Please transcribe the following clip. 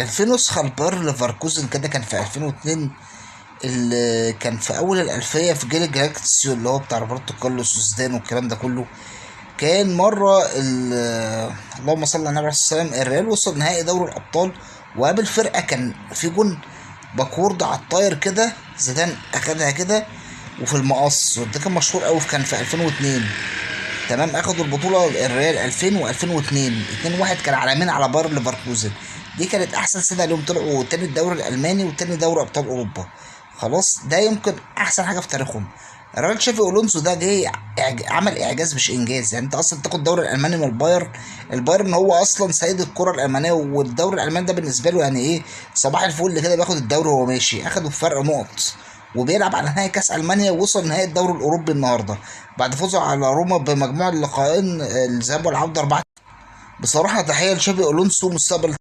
كان في نسخة لباير ليفركوزن كده، كان في 2002، اللي كان في اول الالفية في جيل جالاكتيو اللي هو بتاع روبرتو كارلوس وزدان والكلام ده كله. كان مرة اللهم صل على النبي عليه الصلاة والسلام، الريال وصل نهائي دوري الأبطال وقابل فرقة كان في جون باكورد على الطاير كده، زيدان أخدها كده وفي المقص، وده كان مشهور قوي، كان في 2002. تمام، أخدوا البطولة الريال 2000 و2002 2-1، كان عالمين على باير ليفركوزن. دي كانت أحسن سنة ليهم، طلعوا تاني الدوري الألماني وتاني دوري أبطال أوروبا. خلاص، ده يمكن أحسن حاجة في تاريخهم. الراجل تشافي الونسو ده جه عمل اعجاز مش انجاز. يعني انت اصلا تاخد الدوري الالماني من البايرن، البايرن هو اصلا سيد الكره الالمانيه، والدوري الالماني ده بالنسبه له يعني ايه، صباح الفل كده، بياخد الدوري وهو ماشي، اخده بفرق نقط، وبيلعب على نهائي كاس المانيا، ووصل نهائي الدوري الاوروبي النهارده بعد فوزه على روما بمجموع اللقاءين الذهاب والعوده 4. بصراحه تحيه لشافي الونسو، مستقبل